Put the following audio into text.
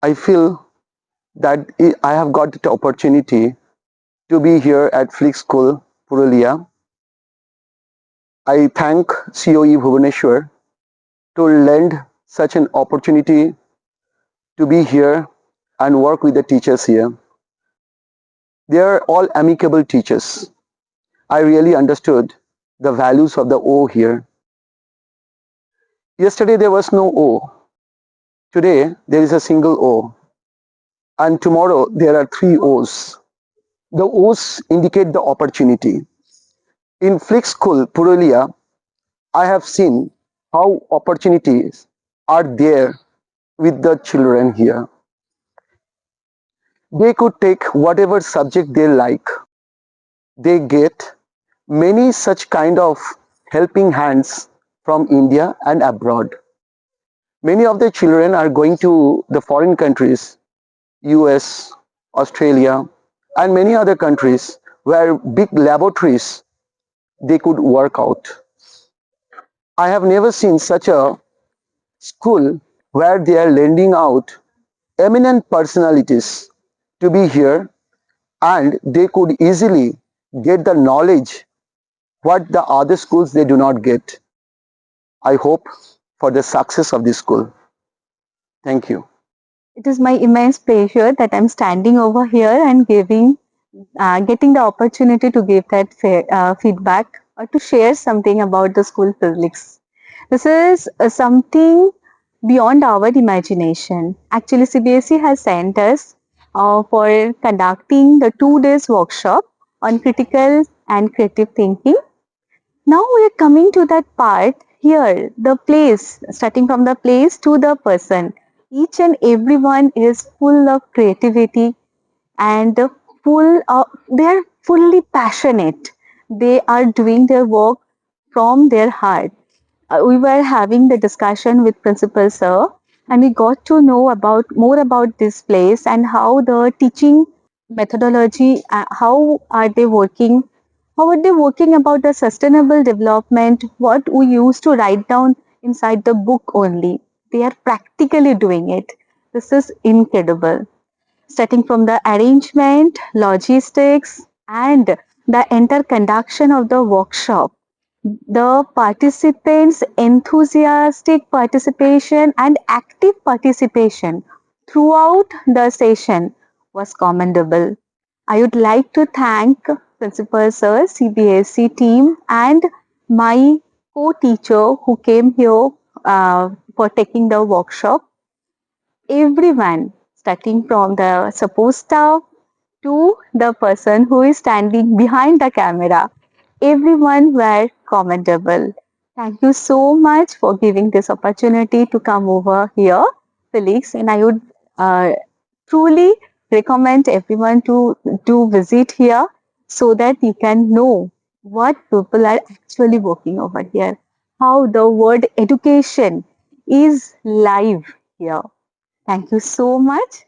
I feel that I have got the opportunity to be here at Filix School, Purulia. I thank COE Bhubaneswar to lend such an opportunity to be here and work with the teachers here. They are all amicable teachers. I really understood the values of the O here. Yesterday there was no O. Today there is a single O. And tomorrow there are three O's. The O's indicate the opportunity. In Filix School, Purulia, I have seen how opportunities are there with the children here. They could take whatever subject they like. They get many such kind of helping hands from India and abroad. Many of the children are going to the foreign countries, US, Australia, and many other countries where big laboratories they could work out. I have never seen such a school where they are lending out eminent personalities to be here, and they could easily get the knowledge what the other schools they do not get. I hope for the success of this school. Thank you. It is my immense pleasure that I'm standing over here and getting the opportunity to give that feedback or to share something about the school Filix. This is something beyond our imagination. Actually, CBSE has sent us for conducting the 2 days workshop on critical and creative thinking. Now we are coming to that part here, the place, starting from the place to the person. Each and everyone is full of creativity and they are fully passionate. They are doing their work from their heart. We were having the discussion with Principal Sir, and we got to know about more about this place and how the teaching methodology, how are they working, how are they working about the sustainable development, what we used to write down inside the book only. They are practically doing it. This is incredible. Starting from the arrangement, logistics, and the interconduction of the workshop, the participants' enthusiastic participation and active participation throughout the session was commendable. I would like to thank Principal Sir, CBSE team, and my co-teacher who came here for taking the workshop. Everyone, starting from the support staff to the person who is standing behind the camera, everyone were commendable. Thank you so much for giving this opportunity to come over here, Felix, and I would truly recommend everyone to visit here so that you can know what people are actually working over here, how the word education is live here. Thank you so much.